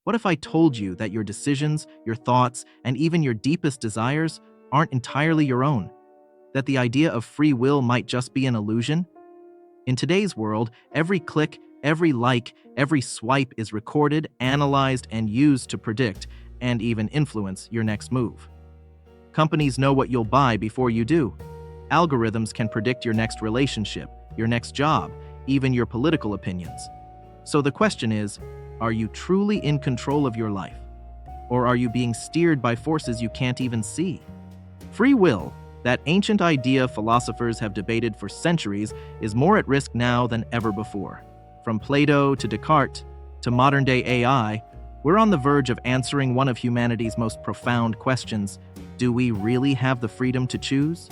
What if I told you that your decisions, your thoughts, and even your deepest desires aren't entirely your own? That the idea of free will might just be an illusion? In today's world, every click, every like, every swipe is recorded, analyzed, and used to predict and even influence your next move. Companies know what you'll buy before you do. Algorithms can predict your next relationship, your next job, even your political opinions. So the question is, are you truly in control of your life? Or are you being steered by forces you can't even see? Free will, that ancient idea philosophers have debated for centuries, is more at risk now than ever before. From Plato to Descartes to modern-day AI, we're on the verge of answering one of humanity's most profound questions: do we really have the freedom to choose?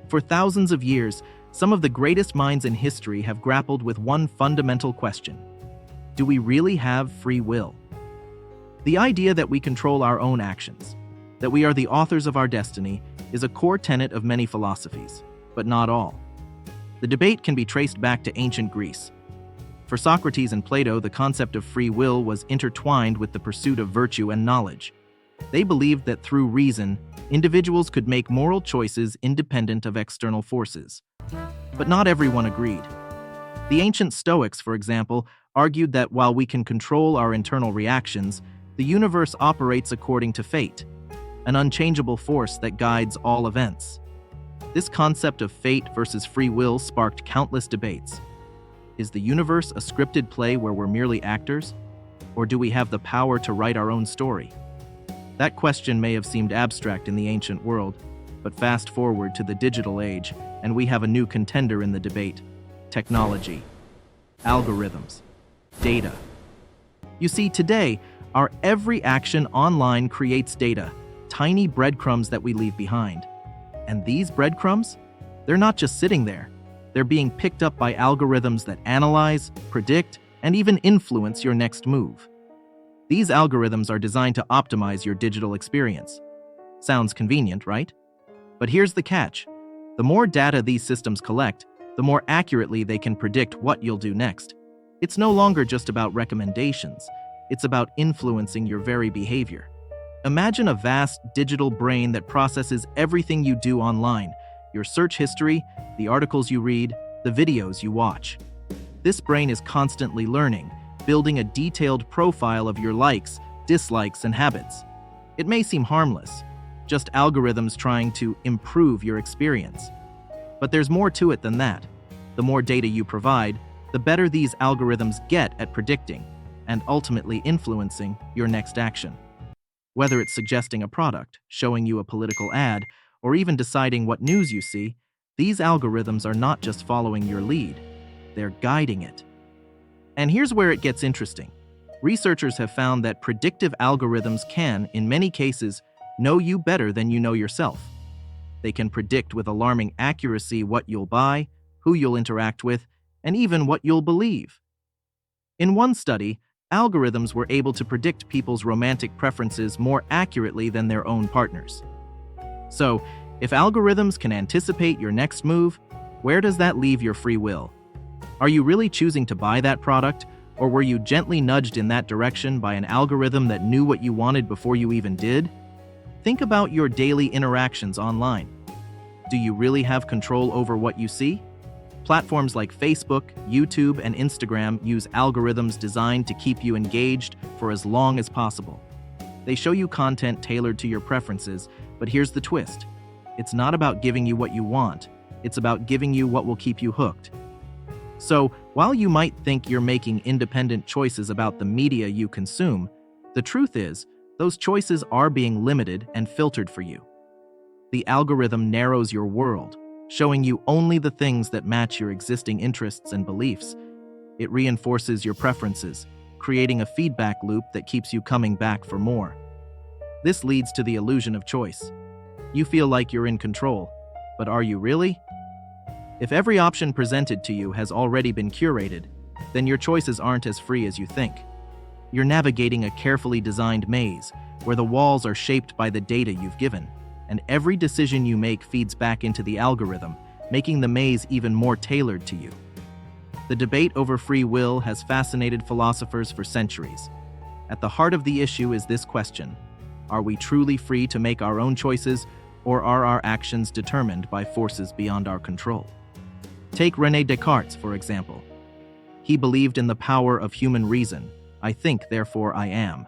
For thousands of years, some of the greatest minds in history have grappled with one fundamental question: do we really have free will? The idea that we control our own actions, that we are the authors of our destiny, is a core tenet of many philosophies, but not all. The debate can be traced back to ancient Greece. For Socrates and Plato, the concept of free will was intertwined with the pursuit of virtue and knowledge. They believed that through reason, individuals could make moral choices independent of external forces. But not everyone agreed. The ancient Stoics, for example, argued that while we can control our internal reactions, the universe operates according to fate, an unchangeable force that guides all events. This concept of fate versus free will sparked countless debates. Is the universe a scripted play where we're merely actors? Or do we have the power to write our own story? That question may have seemed abstract in the ancient world, but fast forward to the digital age, and we have a new contender in the debate: technology, algorithms, data. You see, today, our every action online creates data, tiny breadcrumbs that we leave behind. And these breadcrumbs? They're not just sitting there. They're being picked up by algorithms that analyze, predict, and even influence your next move. These algorithms are designed to optimize your digital experience. Sounds convenient, right? But here's the catch. The more data these systems collect, the more accurately they can predict what you'll do next. It's no longer just about recommendations. It's about influencing your very behavior. Imagine a vast digital brain that processes everything you do online: your search history, the articles you read, the videos you watch. This brain is constantly learning, building a detailed profile of your likes, dislikes, and habits. It may seem harmless, just algorithms trying to improve your experience. But there's more to it than that. The more data you provide, the better these algorithms get at predicting and ultimately influencing your next action. Whether it's suggesting a product, showing you a political ad, or even deciding what news you see, these algorithms are not just following your lead, they're guiding it. And here's where it gets interesting. Researchers have found that predictive algorithms can, in many cases, know you better than you know yourself. They can predict with alarming accuracy what you'll buy, who you'll interact with, and even what you'll believe. In one study, algorithms were able to predict people's romantic preferences more accurately than their own partners. So, if algorithms can anticipate your next move, where does that leave your free will? Are you really choosing to buy that product, or were you gently nudged in that direction by an algorithm that knew what you wanted before you even did? Think about your daily interactions online. Do you really have control over what you see? Platforms like Facebook, YouTube, and Instagram use algorithms designed to keep you engaged for as long as possible. They show you content tailored to your preferences, but here's the twist. It's not about giving you what you want. It's about giving you what will keep you hooked. So, while you might think you're making independent choices about the media you consume, the truth is, those choices are being limited and filtered for you. The algorithm narrows your world, showing you only the things that match your existing interests and beliefs. It reinforces your preferences, creating a feedback loop that keeps you coming back for more. This leads to the illusion of choice. You feel like you're in control, but are you really? If every option presented to you has already been curated, then your choices aren't as free as you think. You're navigating a carefully designed maze where the walls are shaped by the data you've given, and every decision you make feeds back into the algorithm, making the maze even more tailored to you. The debate over free will has fascinated philosophers for centuries. At the heart of the issue is this question: are we truly free to make our own choices, or are our actions determined by forces beyond our control? Take René Descartes, for example. He believed in the power of human reason, "I think, therefore I am,"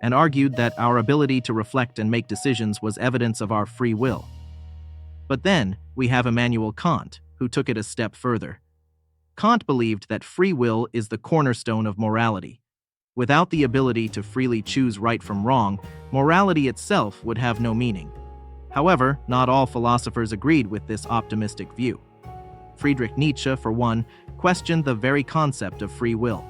and argued that our ability to reflect and make decisions was evidence of our free will. But then, we have Immanuel Kant, who took it a step further. Kant believed that free will is the cornerstone of morality. Without the ability to freely choose right from wrong, morality itself would have no meaning. However, not all philosophers agreed with this optimistic view. Friedrich Nietzsche, for one, questioned the very concept of free will.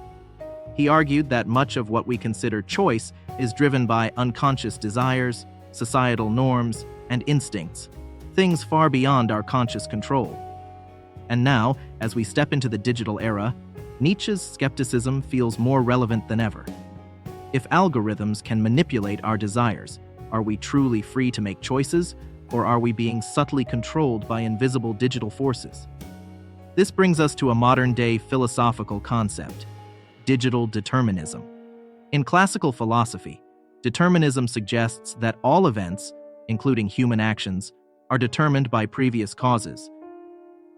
He argued that much of what we consider choice is driven by unconscious desires, societal norms, and instincts, things far beyond our conscious control. And now, as we step into the digital era, Nietzsche's skepticism feels more relevant than ever. If algorithms can manipulate our desires, are we truly free to make choices, or are we being subtly controlled by invisible digital forces? This brings us to a modern-day philosophical concept: digital determinism. In classical philosophy, determinism suggests that all events, including human actions, are determined by previous causes.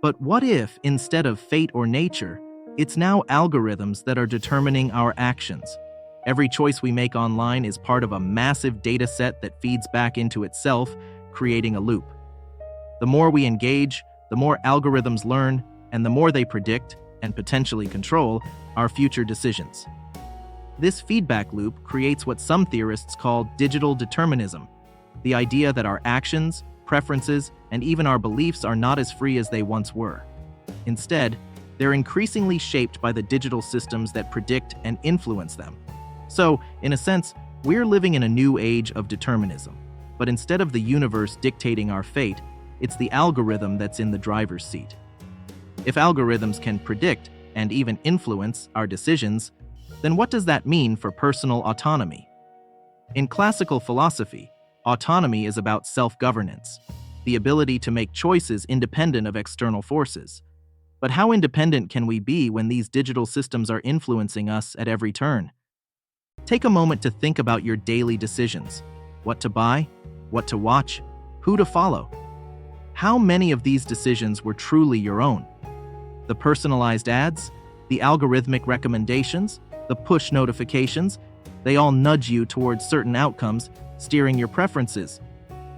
But what if, instead of fate or nature, it's now algorithms that are determining our actions? Every choice we make online is part of a massive data set that feeds back into itself, creating a loop. The more we engage, the more algorithms learn, and the more they predict, and potentially control, our future decisions. This feedback loop creates what some theorists call digital determinism, the idea that our actions, preferences, and even our beliefs are not as free as they once were. Instead, they're increasingly shaped by the digital systems that predict and influence them. So, in a sense, we're living in a new age of determinism. But instead of the universe dictating our fate, it's the algorithm that's in the driver's seat. If algorithms can predict and even influence our decisions, then what does that mean for personal autonomy? In classical philosophy, autonomy is about self-governance, the ability to make choices independent of external forces. But how independent can we be when these digital systems are influencing us at every turn? Take a moment to think about your daily decisions: what to buy, what to watch, who to follow. How many of these decisions were truly your own? The personalized ads, the algorithmic recommendations, the push notifications, they all nudge you towards certain outcomes, steering your preferences.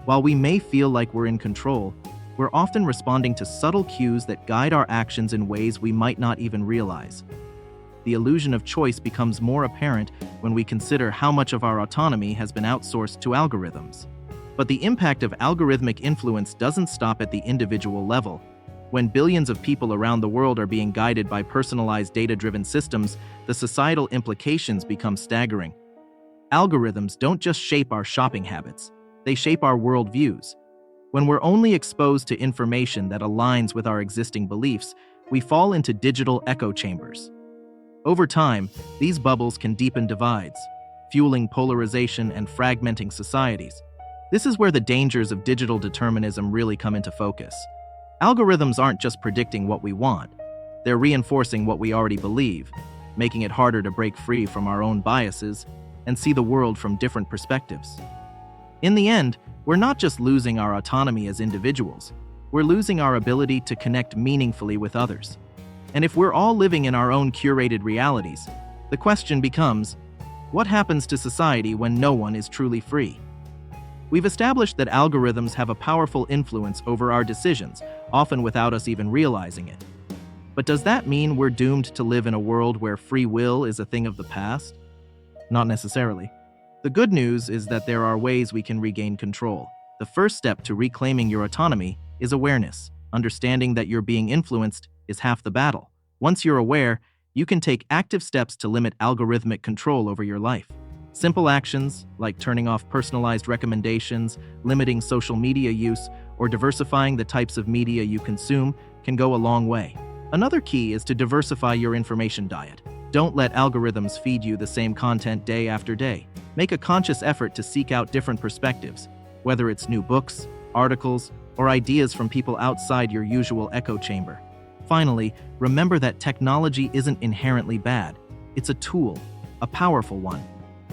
While we may feel like we're in control, we're often responding to subtle cues that guide our actions in ways we might not even realize. The illusion of choice becomes more apparent when we consider how much of our autonomy has been outsourced to algorithms. But the impact of algorithmic influence doesn't stop at the individual level. When billions of people around the world are being guided by personalized data-driven systems, the societal implications become staggering. Algorithms don't just shape our shopping habits, they shape our worldviews. When we're only exposed to information that aligns with our existing beliefs, we fall into digital echo chambers. Over time, these bubbles can deepen divides, fueling polarization and fragmenting societies. This is where the dangers of digital determinism really come into focus. Algorithms aren't just predicting what we want, they're reinforcing what we already believe, making it harder to break free from our own biases and see the world from different perspectives. In the end, we're not just losing our autonomy as individuals, we're losing our ability to connect meaningfully with others. And if we're all living in our own curated realities, the question becomes, what happens to society when no one is truly free? We've established that algorithms have a powerful influence over our decisions, often without us even realizing it. But does that mean we're doomed to live in a world where free will is a thing of the past? Not necessarily. The good news is that there are ways we can regain control. The first step to reclaiming your autonomy is awareness. Understanding that you're being influenced is half the battle. Once you're aware, you can take active steps to limit algorithmic control over your life. Simple actions, like turning off personalized recommendations, limiting social media use, or diversifying the types of media you consume, can go a long way. Another key is to diversify your information diet. Don't let algorithms feed you the same content day after day. Make a conscious effort to seek out different perspectives, whether it's new books, articles, or ideas from people outside your usual echo chamber. Finally, remember that technology isn't inherently bad. It's a tool, a powerful one.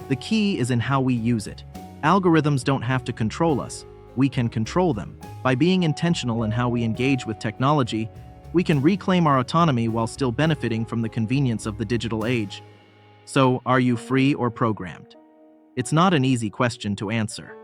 The key is in how we use it. Algorithms don't have to control us. We can control them. By being intentional in how we engage with technology, we can reclaim our autonomy while still benefiting from the convenience of the digital age. So, are you free or programmed? It's not an easy question to answer.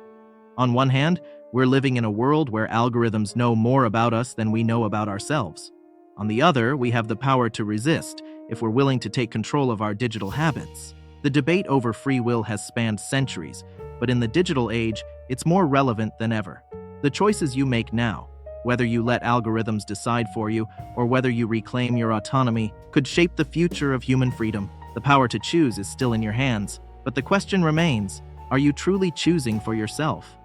On one hand, we're living in a world where algorithms know more about us than we know about ourselves. On the other, we have the power to resist if we're willing to take control of our digital habits. The debate over free will has spanned centuries, but in the digital age, it's more relevant than ever. The choices you make now, whether you let algorithms decide for you or whether you reclaim your autonomy, could shape the future of human freedom. The power to choose is still in your hands, but the question remains, are you truly choosing for yourself?